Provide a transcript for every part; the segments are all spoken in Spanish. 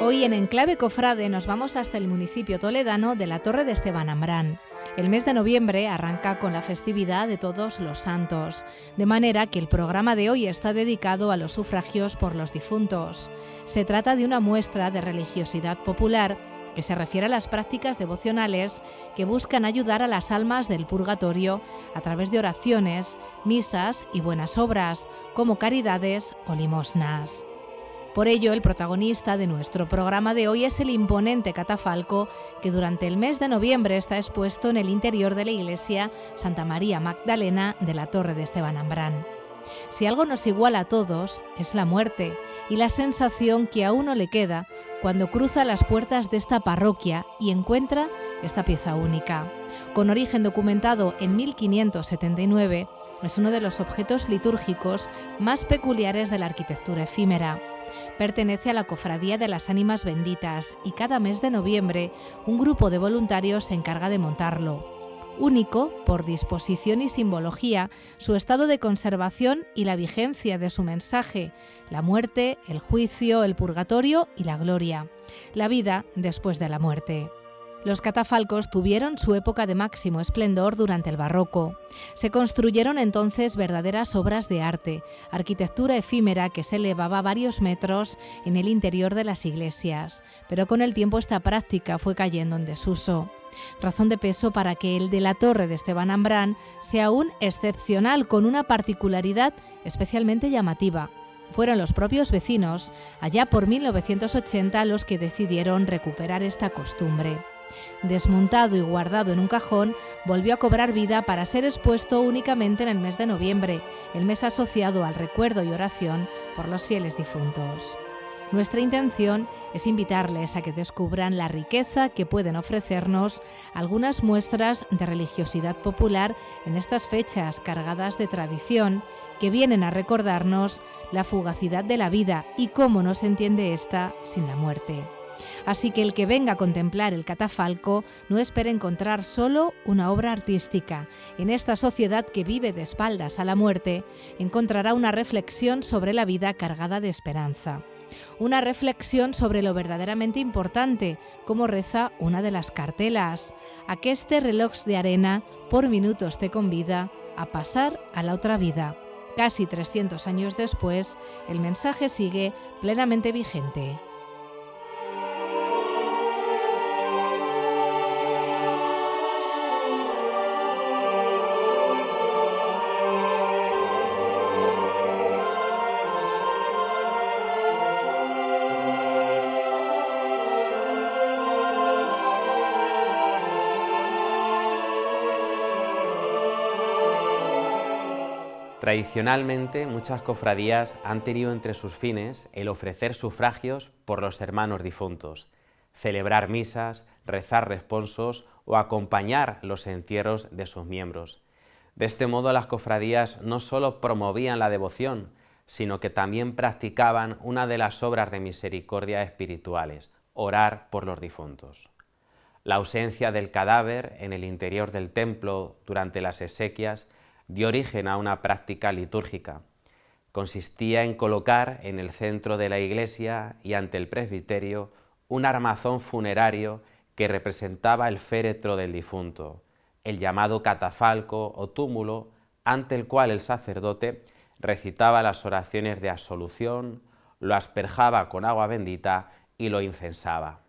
Hoy en Enclave Cofrade nos vamos hasta el municipio toledano de la Torre de Esteban Ambrán. El mes de noviembre arranca con la festividad de Todos los Santos, de manera que el programa de hoy está dedicado a los sufragios por los difuntos. Se trata de una muestra de religiosidad popular que se refiere a las prácticas devocionales que buscan ayudar a las almas del purgatorio a través de oraciones, misas y buenas obras, como caridades o limosnas. Por ello, el protagonista de nuestro programa de hoy es el imponente catafalco que durante el mes de noviembre está expuesto en el interior de la iglesia Santa María Magdalena de la Torre de Esteban Ambrán. Si algo nos iguala a todos, es la muerte y la sensación que a uno le queda cuando cruza las puertas de esta parroquia y encuentra esta pieza única. Con origen documentado en 1579, es uno de los objetos litúrgicos más peculiares de la arquitectura efímera. Pertenece a la Cofradía de las Ánimas Benditas y cada mes de noviembre un grupo de voluntarios se encarga de montarlo. Único por disposición y simbología, su estado de conservación y la vigencia de su mensaje: la muerte, el juicio, el purgatorio y la gloria, la vida después de la muerte. Los catafalcos tuvieron su época de máximo esplendor durante el barroco. Se construyeron entonces verdaderas obras de arte, arquitectura efímera que se elevaba varios metros en el interior de las iglesias, pero con el tiempo esta práctica fue cayendo en desuso. Razón de peso para que el de la Torre de Esteban Ambrán sea aún excepcional, con una particularidad especialmente llamativa. Fueron los propios vecinos, allá por 1980, los que decidieron recuperar esta costumbre. Desmontado y guardado en un cajón, volvió a cobrar vida para ser expuesto únicamente en el mes de noviembre, el mes asociado al recuerdo y oración por los fieles difuntos. Nuestra intención es invitarles a que descubran la riqueza que pueden ofrecernos algunas muestras de religiosidad popular en estas fechas cargadas de tradición, que vienen a recordarnos la fugacidad de la vida y cómo no se entiende esta sin la muerte. Así que el que venga a contemplar el catafalco no espere encontrar solo una obra artística. En esta sociedad que vive de espaldas a la muerte, encontrará una reflexión sobre la vida cargada de esperanza. Una reflexión sobre lo verdaderamente importante, como reza una de las cartelas: «Aqueste reloj de arena por minutos te convida a pasar a la otra vida». Casi 300 años después, el mensaje sigue plenamente vigente. Tradicionalmente, muchas cofradías han tenido entre sus fines el ofrecer sufragios por los hermanos difuntos, celebrar misas, rezar responsos o acompañar los entierros de sus miembros. De este modo, las cofradías no solo promovían la devoción, sino que también practicaban una de las obras de misericordia espirituales: orar por los difuntos. La ausencia del cadáver en el interior del templo durante las exequias dio origen a una práctica litúrgica. Consistía en colocar en el centro de la iglesia y ante el presbiterio un armazón funerario que representaba el féretro del difunto, el llamado catafalco o túmulo, ante el cual el sacerdote recitaba las oraciones de absolución, lo asperjaba con agua bendita y lo incensaba.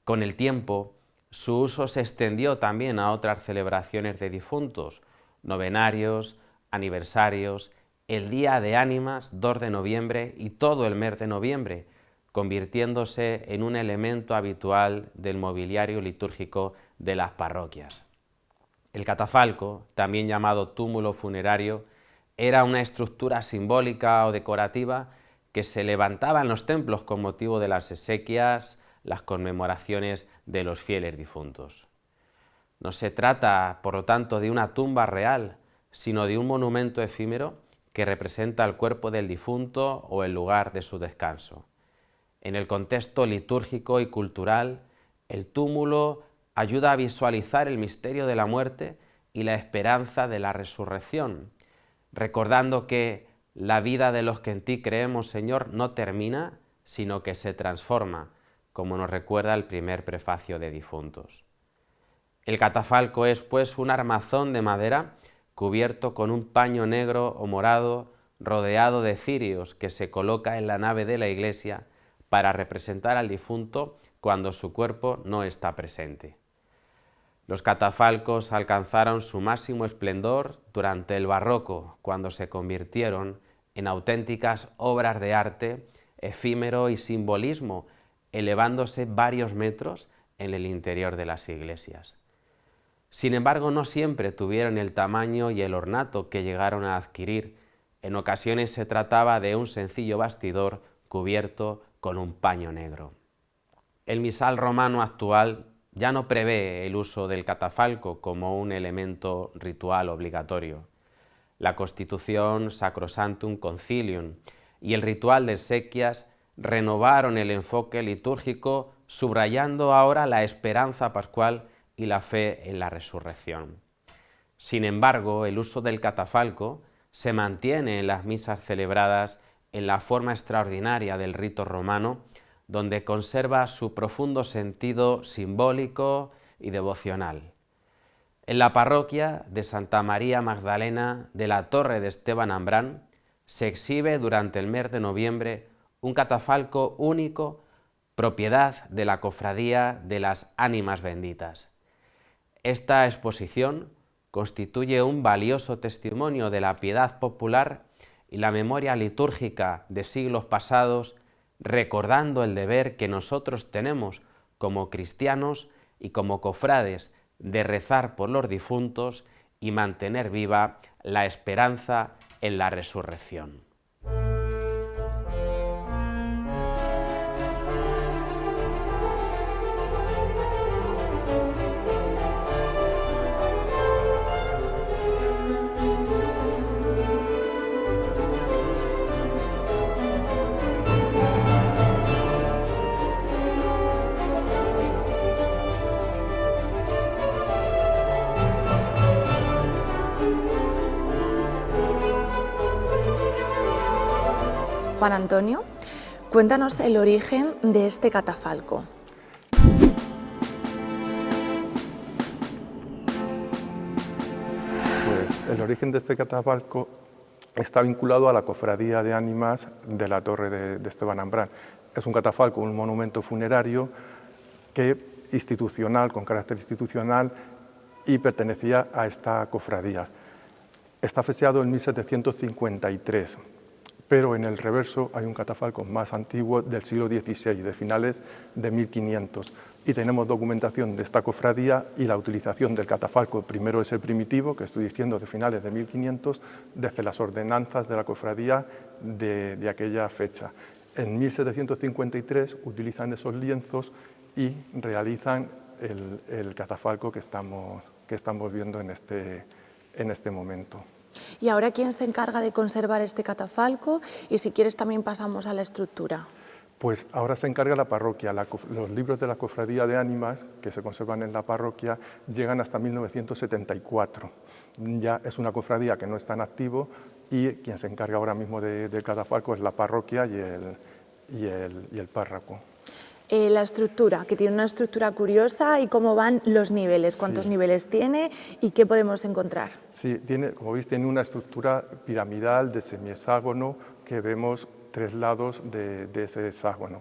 Con el tiempo, su uso se extendió también a otras celebraciones de difuntos, novenarios, aniversarios, el Día de Ánimas, 2 de noviembre y todo el mes de noviembre, convirtiéndose en un elemento habitual del mobiliario litúrgico de las parroquias. El catafalco, también llamado túmulo funerario, era una estructura simbólica o decorativa que se levantaba en los templos con motivo de las exequias, las conmemoraciones de los fieles difuntos. No se trata, por lo tanto, de una tumba real, sino de un monumento efímero que representa el cuerpo del difunto o el lugar de su descanso. En el contexto litúrgico y cultural, el túmulo ayuda a visualizar el misterio de la muerte y la esperanza de la resurrección, recordando que la vida de los que en ti creemos, Señor, no termina, sino que se transforma, como nos recuerda el primer prefacio de Difuntos. El catafalco es, pues, un armazón de madera cubierto con un paño negro o morado, rodeado de cirios, que se coloca en la nave de la iglesia para representar al difunto cuando su cuerpo no está presente. Los catafalcos alcanzaron su máximo esplendor durante el barroco, cuando se convirtieron en auténticas obras de arte, efímero y simbolismo, elevándose varios metros en el interior de las iglesias. Sin embargo, no siempre tuvieron el tamaño y el ornato que llegaron a adquirir. En ocasiones se trataba de un sencillo bastidor cubierto con un paño negro. El misal romano actual ya no prevé el uso del catafalco como un elemento ritual obligatorio. La Constitución Sacrosanctum Concilium y el ritual de exequias renovaron el enfoque litúrgico, subrayando ahora la esperanza pascual y la fe en la resurrección. Sin embargo, el uso del catafalco se mantiene en las misas celebradas en la forma extraordinaria del rito romano, donde conserva su profundo sentido simbólico y devocional. En la parroquia de Santa María Magdalena de la Torre de Esteban Ambrán se exhibe durante el mes de noviembre un catafalco único, propiedad de la Cofradía de las Ánimas Benditas. Esta exposición constituye un valioso testimonio de la piedad popular y la memoria litúrgica de siglos pasados, recordando el deber que nosotros tenemos como cristianos y como cofrades de rezar por los difuntos y mantener viva la esperanza en la resurrección. Juan Antonio, cuéntanos el origen de este catafalco. Pues el origen de este catafalco está vinculado a la Cofradía de Ánimas de la Torre de Esteban Ambrán. Es un catafalco, un monumento funerario con carácter institucional, y pertenecía a esta cofradía. Está fechado en 1753. Pero en el reverso hay un catafalco más antiguo del siglo XVI, de finales de 1500. Y tenemos documentación de esta cofradía y la utilización del catafalco, primero ese primitivo, que estoy diciendo de finales de 1500, desde las ordenanzas de la cofradía de aquella fecha. En 1753 utilizan esos lienzos y realizan el catafalco que estamos viendo en este momento. ¿Y ahora quién se encarga de conservar este catafalco? Y si quieres también pasamos a la estructura. Pues ahora se encarga la parroquia. Los libros de la Cofradía de Ánimas, que se conservan en la parroquia, llegan hasta 1974. Ya es una cofradía que no está en activo y quien se encarga ahora mismo del catafalco es la parroquia y el párroco. La estructura, que tiene una estructura curiosa, y cómo van los niveles, cuántos niveles tiene y qué podemos encontrar. Sí, como veis, tiene una estructura piramidal de semihexágono, que vemos 3 lados de ese hexágono.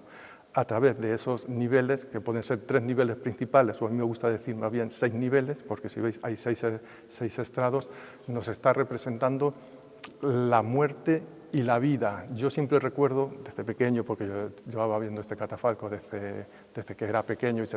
A través de esos niveles, que pueden ser 3 niveles principales, o a mí me gusta decir más bien 6 niveles, porque si veis hay 6 estrados, nos está representando la muerte y la vida. Yo siempre recuerdo, desde pequeño, porque yo llevaba viendo este catafalco desde que era pequeño y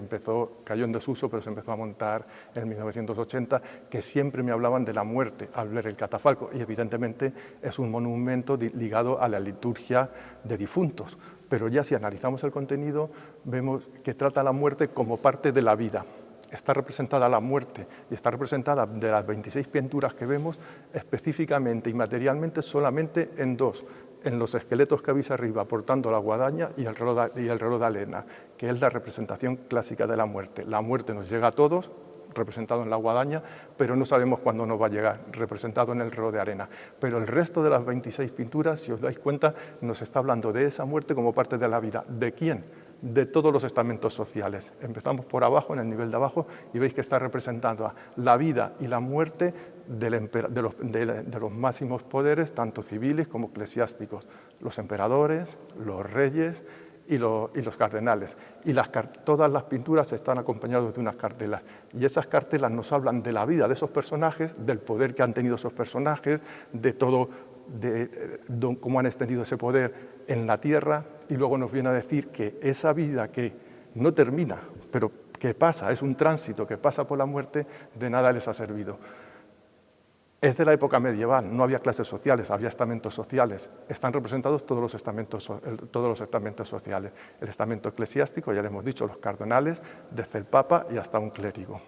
cayó en desuso, pero se empezó a montar en 1980, que siempre me hablaban de la muerte al ver el catafalco, y evidentemente es un monumento ligado a la liturgia de difuntos. Pero ya si analizamos el contenido, vemos que trata la muerte como parte de la vida. Está representada la muerte y está representada, de las 26 pinturas que vemos, específicamente y materialmente solamente en 2, en los esqueletos que veis arriba, portando la guadaña y el reloj de alena, que es la representación clásica de la muerte. La muerte nos llega a todos, representado en la guadaña, pero no sabemos cuándo nos va a llegar, representado en el reloj de arena. Pero el resto de las 26 pinturas, si os dais cuenta, nos está hablando de esa muerte como parte de la vida. ¿De quién? De todos los estamentos sociales. Empezamos por abajo, en el nivel de abajo, y veis que está representando la vida y la muerte de los máximos poderes, tanto civiles como eclesiásticos, los emperadores, los reyes y los cardenales. Y todas las pinturas están acompañadas de unas cartelas. Y esas cartelas nos hablan de la vida de esos personajes, del poder que han tenido esos personajes, de todo, de cómo han extendido ese poder en la tierra, y luego nos viene a decir que esa vida que no termina, pero que pasa, es un tránsito que pasa por la muerte, de nada les ha servido. Es de la época medieval, no había clases sociales, había estamentos sociales. Están representados todos los estamentos sociales. El estamento eclesiástico, ya le hemos dicho, los cardenales, desde el Papa y hasta un clérigo.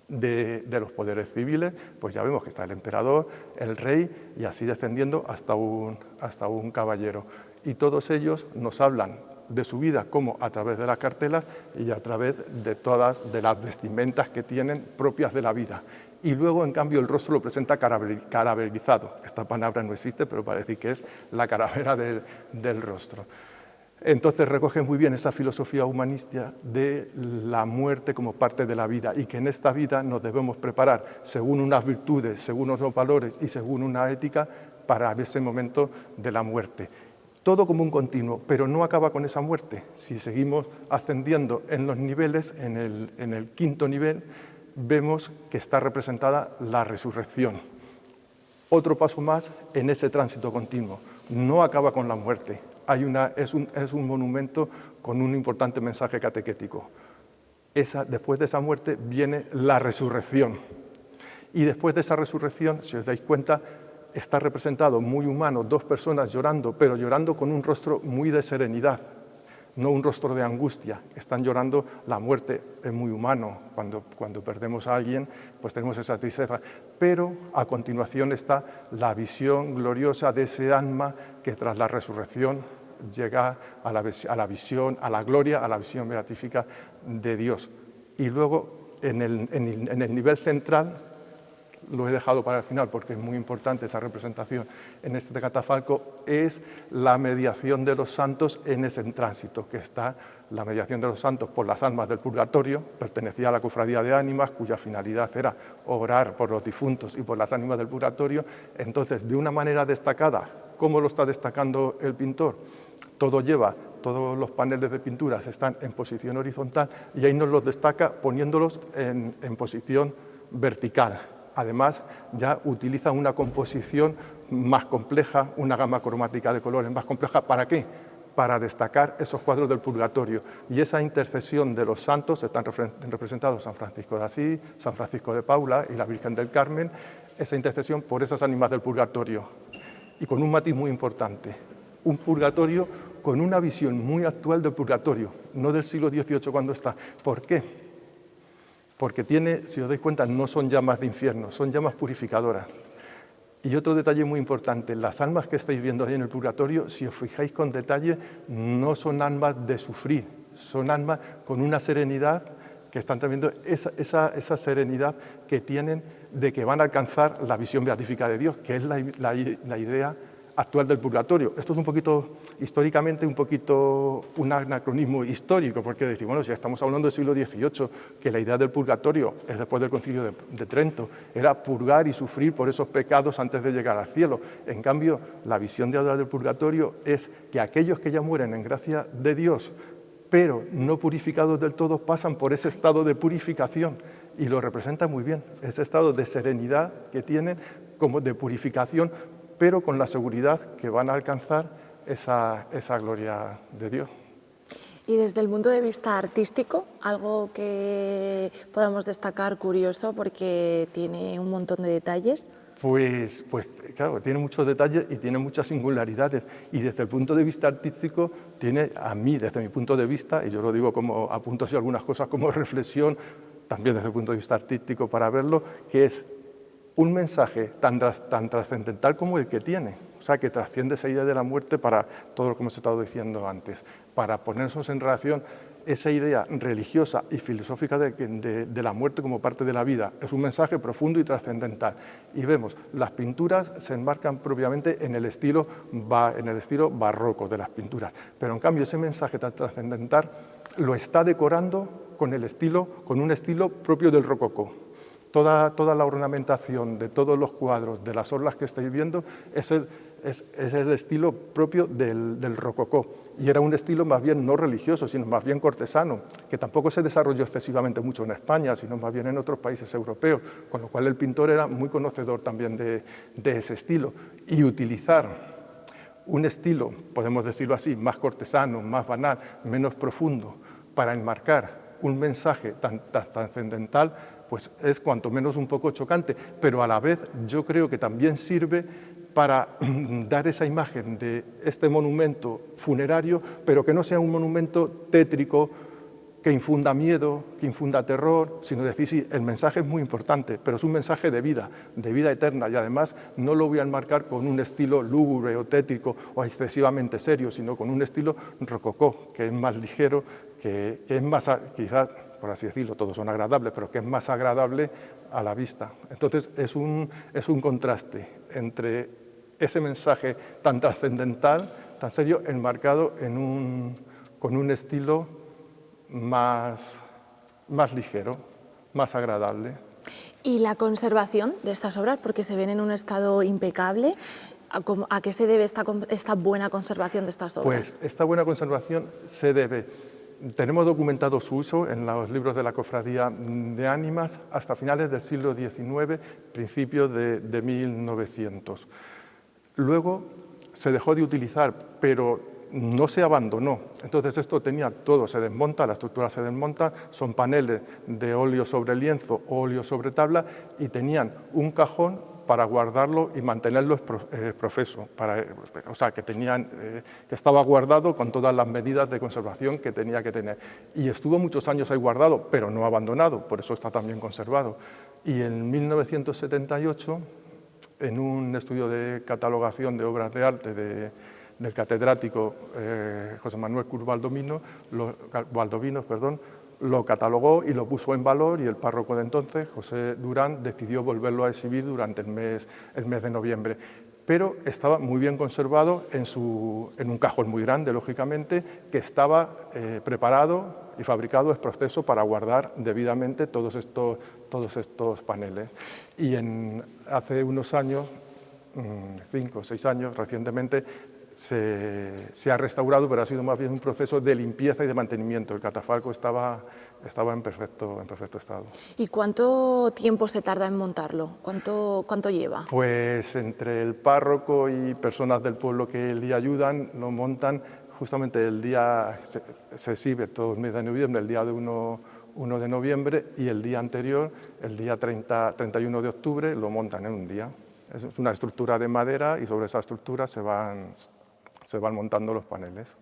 De los poderes civiles, pues ya vemos que está el emperador, el rey, y así descendiendo hasta un caballero. Y todos ellos nos hablan de su vida como a través de las cartelas y a través de todas de las vestimentas que tienen propias de la vida. Y luego, en cambio, el rostro lo presenta calaverizado. Esta palabra no existe, pero parece que es la calavera del rostro. Entonces recoge muy bien esa filosofía humanista de la muerte como parte de la vida, y que en esta vida nos debemos preparar según unas virtudes, según unos valores y según una ética para ese momento de la muerte. Todo como un continuo, pero no acaba con esa muerte. Si seguimos ascendiendo en los niveles, en el quinto nivel, vemos que está representada la resurrección. Otro paso más en ese tránsito continuo. No acaba con la muerte. Es un monumento con un importante mensaje catequético. Después de esa muerte viene la resurrección. Y después de esa resurrección, si os dais cuenta, está representado muy humano, dos personas llorando, pero llorando con un rostro muy de serenidad, no un rostro de angustia. Están llorando, la muerte es muy humano, cuando perdemos a alguien, pues tenemos esa tristeza. Pero a continuación está la visión gloriosa de ese alma que tras la resurrección llega a la visión, a la gloria, a la visión beatífica de Dios. Y luego, en el nivel central, lo he dejado para el final porque es muy importante esa representación en este catafalco, es la mediación de los santos en ese tránsito, que está la mediación de los santos por las almas del purgatorio. Pertenecía a la cofradía de ánimas, cuya finalidad era orar por los difuntos y por las ánimas del purgatorio. Entonces, de una manera destacada, ¿cómo lo está destacando el pintor? Todos los paneles de pinturas están en posición horizontal, y ahí nos los destaca poniéndolos en posición vertical. Además, ya utiliza una composición más compleja, una gama cromática de colores más compleja. ¿Para qué? Para destacar esos cuadros del purgatorio. Y esa intercesión de los santos, están representados San Francisco de Asís, San Francisco de Paula y la Virgen del Carmen, esa intercesión por esas ánimas del purgatorio. Y con un matiz muy importante, un purgatorio con una visión muy actual del purgatorio, no del siglo XVIII cuando está. ¿Por qué? Porque si os dais cuenta, no son llamas de infierno, son llamas purificadoras. Y otro detalle muy importante, las almas que estáis viendo ahí en el purgatorio, si os fijáis con detalle, no son almas de sufrir, son almas con una serenidad, que están teniendo esa serenidad que tienen de que van a alcanzar la visión beatífica de Dios, que es la idea actual del purgatorio. Esto es un poquito, históricamente, un anacronismo histórico, porque decimos, bueno, si estamos hablando del siglo XVIII, que la idea del purgatorio es después del Concilio de Trento, era purgar y sufrir por esos pecados antes de llegar al cielo. En cambio, la visión de ahora del purgatorio es que aquellos que ya mueren en gracia de Dios, pero no purificados del todo, pasan por ese estado de purificación, y lo representa muy bien, ese estado de serenidad que tienen, como de purificación, pero con la seguridad que van a alcanzar esa gloria de Dios. Y desde el punto de vista artístico, algo que podamos destacar curioso porque tiene un montón de detalles. Pues claro, tiene muchos detalles y tiene muchas singularidades. Y desde el punto de vista artístico tiene, a mí, desde mi punto de vista, y yo lo digo como apunto así algunas cosas como reflexión, también desde el punto de vista artístico para verlo, que es un mensaje tan trascendental como el que tiene. O sea, que trasciende esa idea de la muerte para todo lo que hemos estado diciendo antes, para ponernos en relación esa idea religiosa y filosófica de la muerte como parte de la vida. Es un mensaje profundo y trascendental. Y vemos, las pinturas se enmarcan propiamente en el estilo barroco de las pinturas, pero en cambio ese mensaje tan trascendental lo está decorando con un estilo propio del rococó. Toda la ornamentación de todos los cuadros, de las orlas que estáis viendo, es el estilo propio del rococó. Y era un estilo más bien no religioso, sino más bien cortesano, que tampoco se desarrolló excesivamente mucho en España, sino más bien en otros países europeos, con lo cual el pintor era muy conocedor también de ese estilo. Y utilizar un estilo, podemos decirlo así, más cortesano, más banal, menos profundo, para enmarcar un mensaje tan trascendental, pues es cuanto menos un poco chocante, pero a la vez yo creo que también sirve para dar esa imagen de este monumento funerario, pero que no sea un monumento tétrico, que infunda miedo, que infunda terror, sino decir, sí, el mensaje es muy importante, pero es un mensaje de vida eterna, y además no lo voy a enmarcar con un estilo lúgubre o tétrico o excesivamente serio, sino con un estilo rococó, que es más ligero, que es más, quizás, por así decirlo, todos son agradables, pero que es más agradable a la vista. Entonces es un contraste entre ese mensaje tan trascendental, tan serio, enmarcado con un estilo más ligero, más agradable. ¿Y la conservación de estas obras, porque se ven en un estado impecable, a qué se debe esta buena conservación de estas obras? Pues esta buena conservación se debe... Tenemos documentado su uso en los libros de la Cofradía de Ánimas hasta finales del siglo XIX, principios de 1900. Luego se dejó de utilizar, pero no se abandonó. Entonces esto tenía todo, se desmonta, la estructura se desmonta, son paneles de óleo sobre lienzo o óleo sobre tabla y tenían un cajón para guardarlo y mantenerlo profeso, o sea, que estaba guardado con todas las medidas de conservación que tenía que tener. Y estuvo muchos años ahí guardado, pero no abandonado, por eso está también conservado. Y en 1978, en un estudio de catalogación de obras de arte del catedrático José Manuel Cruz Valdovinos, lo catalogó y lo puso en valor, y el párroco de entonces, José Durán, decidió volverlo a exhibir durante el mes de noviembre. Pero estaba muy bien conservado en un cajón muy grande, lógicamente, que estaba preparado y fabricado es proceso para guardar debidamente todos estos paneles. Y hace unos años, 5 o 6 años, recientemente, se ha restaurado, pero ha sido más bien un proceso de limpieza y de mantenimiento. El catafalco estaba en perfecto estado. ¿Y cuánto tiempo se tarda en montarlo? ¿Cuánto lleva? Pues entre el párroco y personas del pueblo que le ayudan, lo montan justamente el día, se exhibe todo el mes de noviembre, el día de 1 de noviembre, y el día anterior, el día 31 de octubre, lo montan en un día. Es una estructura de madera y sobre esa estructura se van montando los paneles.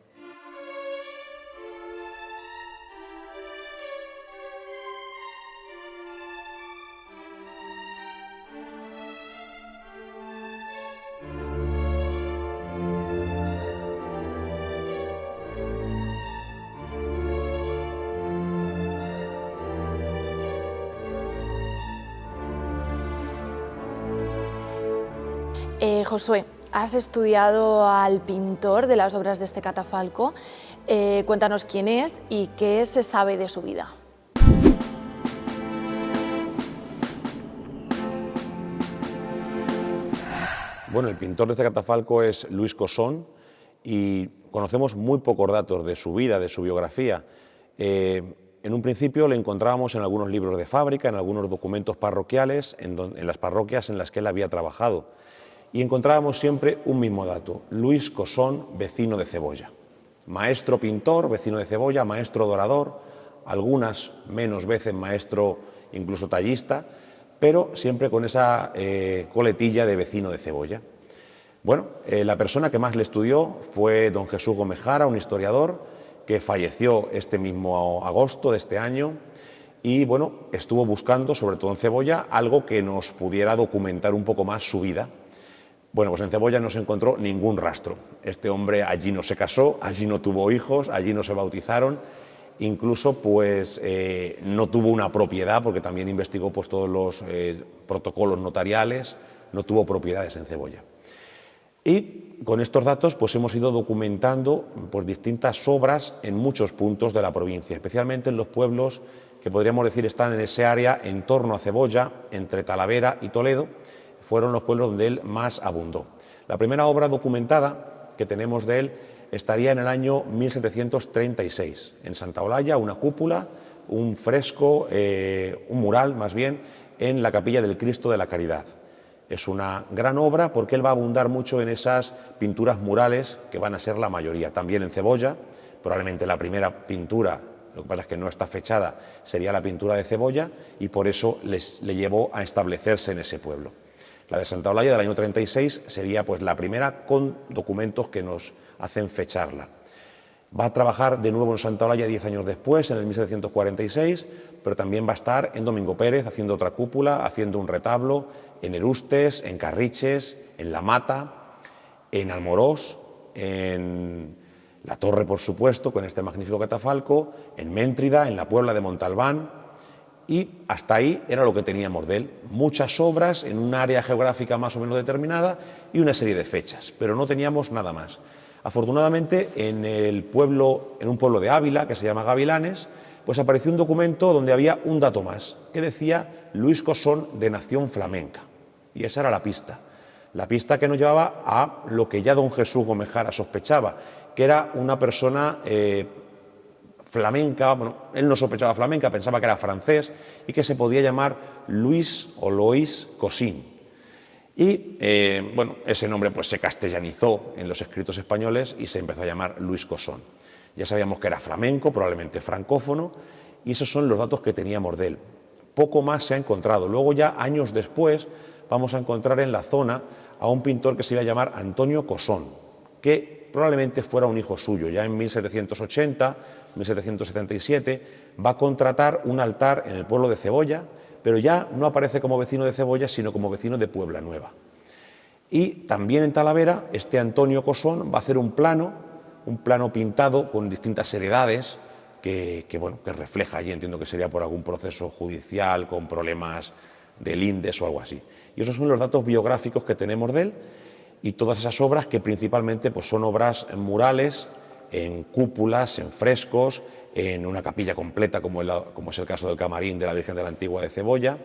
Josué, has estudiado al pintor de las obras de este catafalco. Cuéntanos quién es y qué se sabe de su vida. Bueno, el pintor de este catafalco es Luis Cosón y conocemos muy pocos datos de su vida, de su biografía. En un principio le encontrábamos en algunos libros de fábrica, en algunos documentos parroquiales, en las parroquias en las que él había trabajado. Y encontrábamos siempre un mismo dato: Luis Cosón, vecino de Cebolla. Maestro pintor, vecino de Cebolla, maestro dorador, algunas menos veces maestro incluso tallista, pero siempre con esa coletilla de vecino de Cebolla. Bueno, la persona que más le estudió fue don Jesús Gómez Jara, un historiador que falleció este mismo agosto de este año, y bueno, estuvo buscando, sobre todo en Cebolla, algo que nos pudiera documentar un poco más su vida. Bueno, pues en Cebolla no se encontró ningún rastro. Este hombre allí no se casó, allí no tuvo hijos, allí no se bautizaron, incluso pues no tuvo una propiedad, porque también investigó pues todos los protocolos notariales, no tuvo propiedades en Cebolla. Y con estos datos pues hemos ido documentando pues distintas obras en muchos puntos de la provincia, especialmente en los pueblos que podríamos decir están en ese área en torno a Cebolla, entre Talavera y Toledo, fueron los pueblos donde él más abundó. La primera obra documentada que tenemos de él estaría en el año 1736, en Santa Olalla, una cúpula, un fresco, un mural más bien, en la capilla del Cristo de la Caridad. Es una gran obra porque él va a abundar mucho en esas pinturas murales que van a ser la mayoría. También en Cebolla, probablemente la primera pintura, lo que pasa es que no está fechada, sería la pintura de Cebolla y por eso le llevó a establecerse en ese pueblo. La de Santa Olalla del año 36 sería pues la primera con documentos que nos hacen fecharla. Va a trabajar de nuevo en Santa Olalla 10 años después, en el 1746, pero también va a estar en Domingo Pérez haciendo otra cúpula, haciendo un retablo, en Erustes, en Carriches, en La Mata, en Almorós, en La Torre, por supuesto, con este magnífico catafalco, en Méntrida, en la Puebla de Montalbán, y hasta ahí era lo que teníamos de él. Muchas obras en un área geográfica más o menos determinada y una serie de fechas, pero no teníamos nada más. Afortunadamente, en un pueblo de Ávila, que se llama Gavilanes, pues apareció un documento donde había un dato más, que decía Luis Cosón de nación flamenca. Y esa era la pista que nos llevaba a lo que ya don Jesús Gomejara sospechaba, que era una persona flamenca, bueno, él no sospechaba flamenca, pensaba que era francés y que se podía llamar Luis o Lois Cosín. Y bueno, ese nombre pues se castellanizó en los escritos españoles y se empezó a llamar Luis Cosón. Ya sabíamos que era flamenco, probablemente francófono, y esos son los datos que teníamos de él. Poco más se ha encontrado. Luego ya años después vamos a encontrar en la zona a un pintor que se iba a llamar Antonio Cosón, que probablemente fuera un hijo suyo. Ya en 1780, 1777, va a contratar un altar en el pueblo de Cebolla, pero ya no aparece como vecino de Cebolla, sino como vecino de Puebla Nueva. Y también en Talavera, este Antonio Cosón va a hacer un plano pintado con distintas heredades que refleja allí, entiendo que sería por algún proceso judicial, con problemas de lindes o algo así. Y esos son los datos biográficos que tenemos de él, y todas esas obras que principalmente pues, son obras murales, en cúpulas, en frescos, en una capilla completa como es el caso del camarín de la Virgen de la Antigua de Cebolla,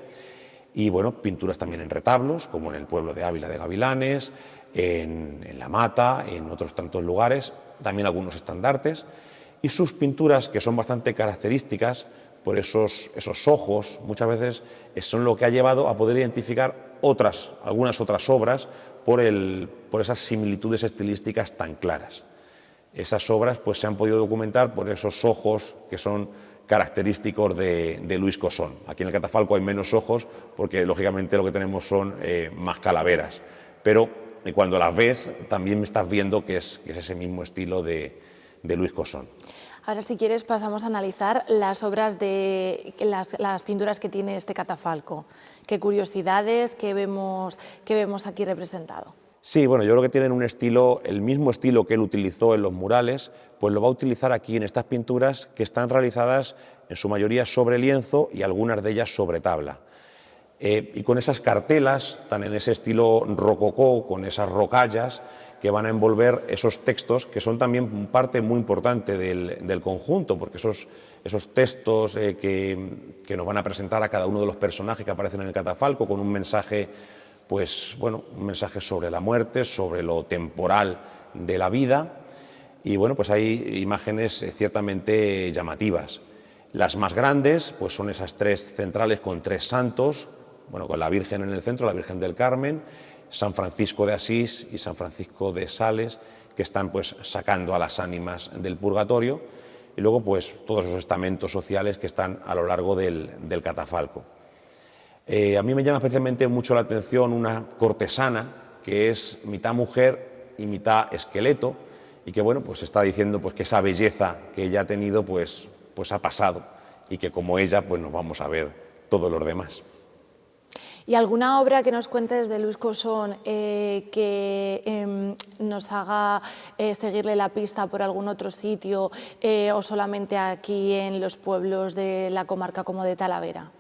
y bueno, pinturas también en retablos, como en el pueblo de Ávila de Gavilanes, en La Mata, en otros tantos lugares, también algunos estandartes, y sus pinturas, que son bastante características por esos ojos, muchas veces son lo que ha llevado a poder identificar algunas otras obras por esas similitudes estilísticas tan claras. Esas obras pues, se han podido documentar por esos ojos que son característicos de Luis Cosón. Aquí en el catafalco hay menos ojos porque lógicamente lo que tenemos son más calaveras, pero cuando las ves también estás viendo que es ese mismo estilo de Luis Cosón. Ahora, si quieres, pasamos a analizar las obras las pinturas que tiene este catafalco. ¿Qué curiosidades, qué vemos aquí representado? Sí, bueno, yo creo que tienen un estilo, el mismo estilo que él utilizó en los murales, pues lo va a utilizar aquí en estas pinturas que están realizadas en su mayoría sobre lienzo y algunas de ellas sobre tabla. Y con esas cartelas, tan en ese estilo rococó, con esas rocallas que van a envolver esos textos, que son también parte muy importante del conjunto, porque esos textos que nos van a presentar a cada uno de los personajes que aparecen en el catafalco, con un mensaje, pues bueno, un mensaje sobre la muerte, sobre lo temporal de la vida, y bueno, pues hay imágenes ciertamente llamativas. Las más grandes, pues son esas tres centrales con tres santos, bueno, con la Virgen en el centro, la Virgen del Carmen, San Francisco de Asís y San Francisco de Sales, que están pues sacando a las ánimas del purgatorio, y luego pues todos esos estamentos sociales que están a lo largo del catafalco. A mí me llama especialmente mucho la atención una cortesana que es mitad mujer y mitad esqueleto, y que bueno, pues está diciendo pues que esa belleza que ella ha tenido pues ha pasado, y que como ella pues nos vamos a ver todos los demás. ¿Y alguna obra que nos cuentes de Luis Cosón que nos haga seguirle la pista por algún otro sitio o solamente aquí en los pueblos de la comarca como de Talavera?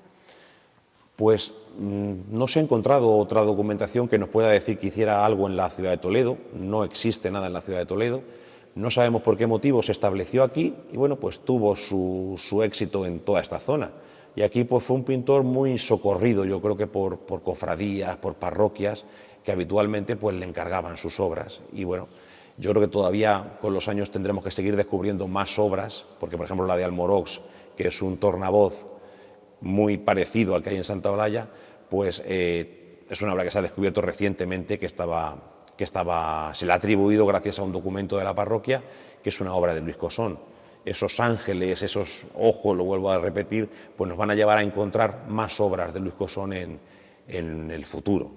Pues no se ha encontrado otra documentación que nos pueda decir que hiciera algo en la ciudad de Toledo, no existe nada en la ciudad de Toledo, no sabemos por qué motivo se estableció aquí y bueno, pues tuvo su éxito en toda esta zona. Y aquí pues fue un pintor muy socorrido, yo creo que por cofradías, por parroquias, que habitualmente pues le encargaban sus obras. Y bueno, yo creo que todavía con los años tendremos que seguir descubriendo más obras, porque por ejemplo la de Almorox, que es un tornavoz muy parecido al que hay en Santa Olalla, pues es una obra que se ha descubierto recientemente, que se le ha atribuido gracias a un documento de la parroquia, que es una obra de Luis Cosón. Esos ángeles, esos ojos, lo vuelvo a repetir, pues nos van a llevar a encontrar más obras de Luis Cosón en el futuro.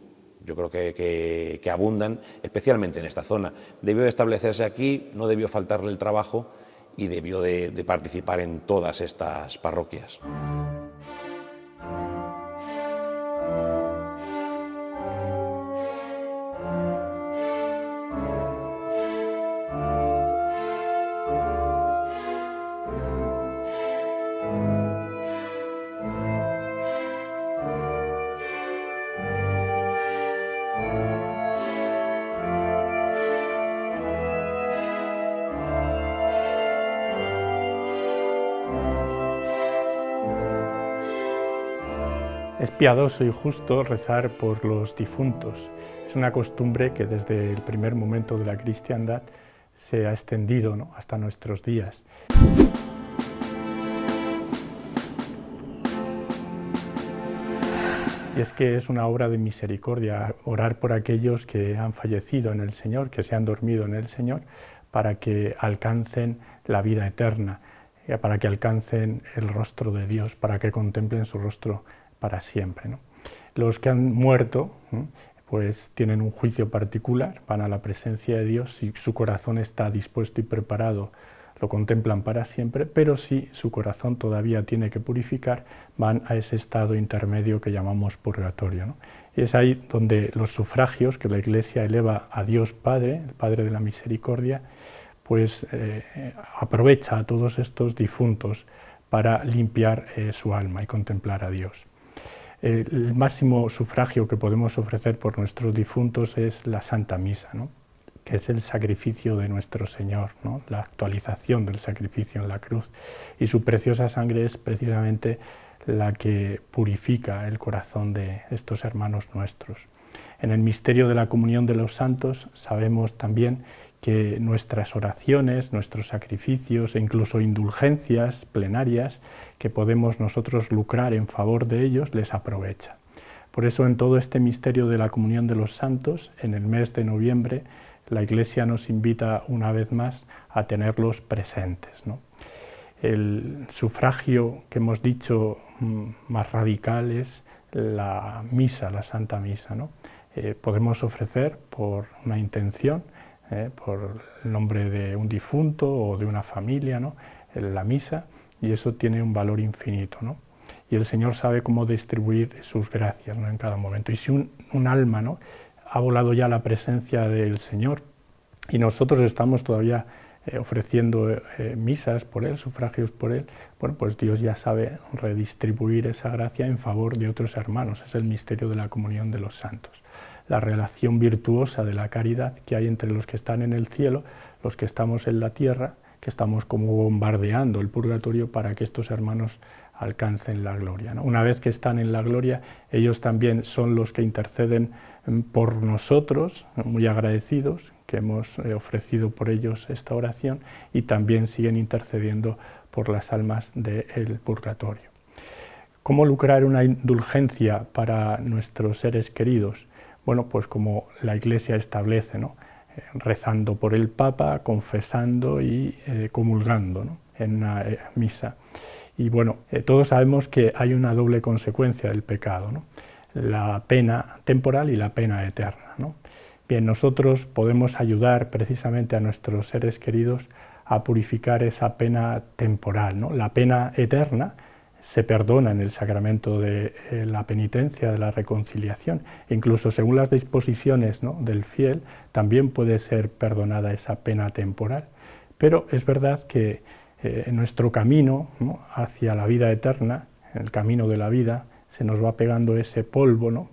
Yo creo que abundan, especialmente en esta zona. Debió de establecerse aquí, no debió faltarle el trabajo y debió de participar en todas estas parroquias. Es piadoso y justo rezar por los difuntos. Es una costumbre que desde el primer momento de la cristiandad se ha extendido, ¿no?, hasta nuestros días. Y es que es una obra de misericordia, orar por aquellos que han fallecido en el Señor, que se han dormido en el Señor, para que alcancen la vida eterna, para que alcancen el rostro de Dios, para que contemplen su rostro para siempre, ¿no? Los que han muerto, pues tienen un juicio particular, van a la presencia de Dios, si su corazón está dispuesto y preparado, lo contemplan para siempre, pero si su corazón todavía tiene que purificar, van a ese estado intermedio que llamamos purgatorio, ¿no? Y es ahí donde los sufragios que la Iglesia eleva a Dios Padre, el Padre de la Misericordia, pues aprovecha a todos estos difuntos para limpiar su alma y contemplar a Dios. El máximo sufragio que podemos ofrecer por nuestros difuntos es la Santa Misa, ¿no?, que es el sacrificio de nuestro Señor, ¿no?, la actualización del sacrificio en la cruz. Y su preciosa sangre es precisamente la que purifica el corazón de estos hermanos nuestros. En el misterio de la comunión de los santos sabemos también que nuestras oraciones, nuestros sacrificios e incluso indulgencias plenarias que podemos nosotros lucrar en favor de ellos les aprovecha. Por eso en todo este misterio de la comunión de los santos, en el mes de noviembre, la Iglesia nos invita una vez más a tenerlos presentes, ¿no? El sufragio que hemos dicho más radical es la misa, la Santa Misa, ¿no? Podemos ofrecer por una intención, por el nombre de un difunto o de una familia, ¿no?, la misa, y eso tiene un valor infinito, ¿no? Y el Señor sabe cómo distribuir sus gracias, ¿no?, en cada momento. Y si un alma, ¿no?, ha volado ya a la presencia del Señor y nosotros estamos todavía ofreciendo misas por él, sufragios por él, bueno, pues Dios ya sabe redistribuir esa gracia en favor de otros hermanos. Es el misterio de la comunión de los santos. La relación virtuosa de la caridad que hay entre los que están en el cielo, los que estamos en la tierra, que estamos como bombardeando el purgatorio para que estos hermanos alcancen la gloria, ¿no? Una vez que están en la gloria, ellos también son los que interceden por nosotros, muy agradecidos, que hemos ofrecido por ellos esta oración, y también siguen intercediendo por las almas del purgatorio. ¿Cómo lucrar una indulgencia para nuestros seres queridos? Bueno, pues como la Iglesia establece, ¿no?, rezando por el Papa, confesando y comulgando, ¿no?, en una misa. Y bueno, todos sabemos que hay una doble consecuencia del pecado, ¿no?, la pena temporal y la pena eterna, ¿no? Bien, nosotros podemos ayudar precisamente a nuestros seres queridos a purificar esa pena temporal, ¿no? La pena eterna se perdona en el sacramento de la penitencia, de la reconciliación. Incluso según las disposiciones, ¿no?, del fiel, también puede ser perdonada esa pena temporal. Pero es verdad que en nuestro camino, ¿no?, hacia la vida eterna, en el camino de la vida, se nos va pegando ese polvo, ¿no?,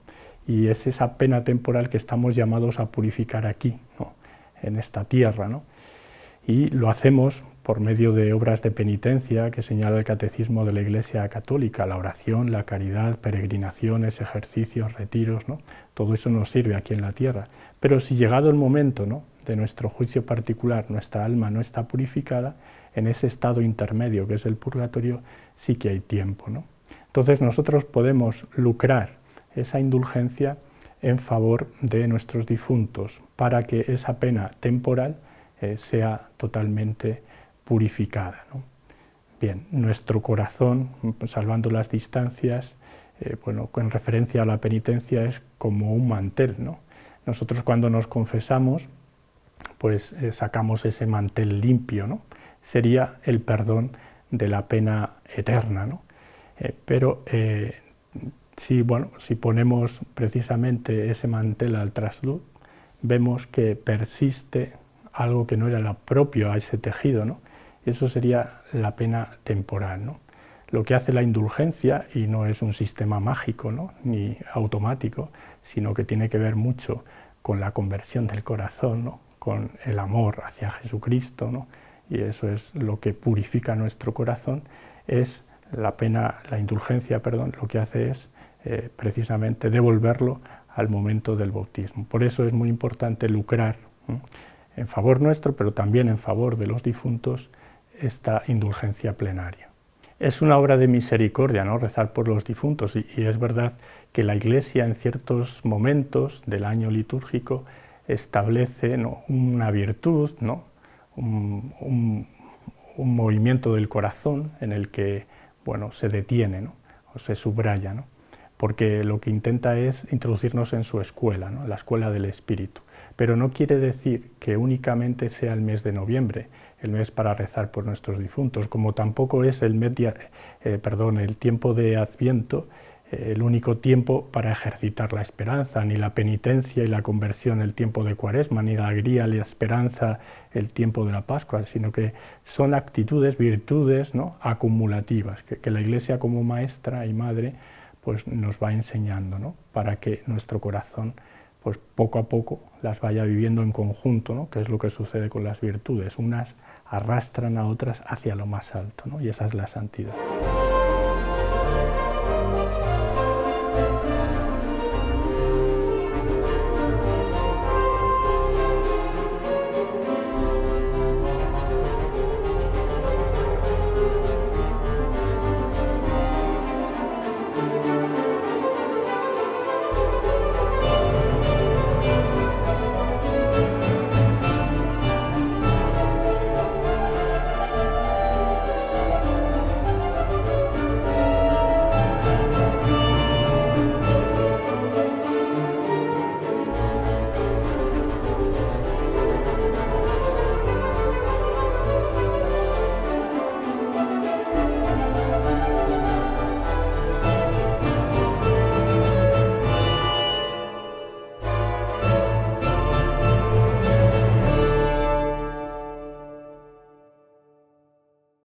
y es esa pena temporal que estamos llamados a purificar aquí, ¿no?, en esta tierra, ¿no? Y lo hacemos por medio de obras de penitencia que señala el Catecismo de la Iglesia Católica, la oración, la caridad, peregrinaciones, ejercicios, retiros, ¿no? Todo eso nos sirve aquí en la tierra. Pero si llegado el momento, ¿no?, de nuestro juicio particular, nuestra alma no está purificada, en ese estado intermedio que es el purgatorio, sí que hay tiempo, ¿no? Entonces nosotros podemos lucrar esa indulgencia en favor de nuestros difuntos para que esa pena temporal sea totalmente purificada, ¿no? Bien, nuestro corazón, salvando las distancias, bueno, con referencia a la penitencia, es como un mantel, ¿no? Nosotros cuando nos confesamos, pues sacamos ese mantel limpio, ¿no? Sería el perdón de la pena eterna, ¿no? Pero si ponemos precisamente ese mantel al trasluz, vemos que persiste algo que no era lo propio a ese tejido, ¿no? Eso sería la pena temporal, ¿no? Lo que hace la indulgencia, y no es un sistema mágico, ¿no?, ni automático, sino que tiene que ver mucho con la conversión del corazón, ¿no?, con el amor hacia Jesucristo, ¿no?, y eso es lo que purifica nuestro corazón, es la indulgencia, lo que hace es precisamente devolverlo al momento del bautismo. Por eso es muy importante lucrar, ¿no?, en favor nuestro, pero también en favor de los difuntos, esta indulgencia plenaria. Es una obra de misericordia, ¿no?, rezar por los difuntos, y es verdad que la Iglesia en ciertos momentos del año litúrgico establece, ¿no?, una virtud, ¿no?, un movimiento del corazón en el que, bueno, se detiene, ¿no?, o se subraya, ¿no?, porque lo que intenta es introducirnos en su escuela, ¿no?, la escuela del Espíritu. Pero no quiere decir que únicamente sea el mes de noviembre, el mes para rezar por nuestros difuntos, como tampoco es el tiempo de Adviento, el único tiempo para ejercitar la esperanza, ni la penitencia y la conversión el tiempo de Cuaresma, ni la alegría y la esperanza el tiempo de la Pascua, sino que son actitudes, virtudes, ¿no?, acumulativas, que la Iglesia como maestra y madre pues nos va enseñando, ¿no?, para que nuestro corazón pues poco a poco las vaya viviendo en conjunto, ¿no?, que es lo que sucede con las virtudes. Unas arrastran a otras hacia lo más alto, ¿no?, y esa es la santidad.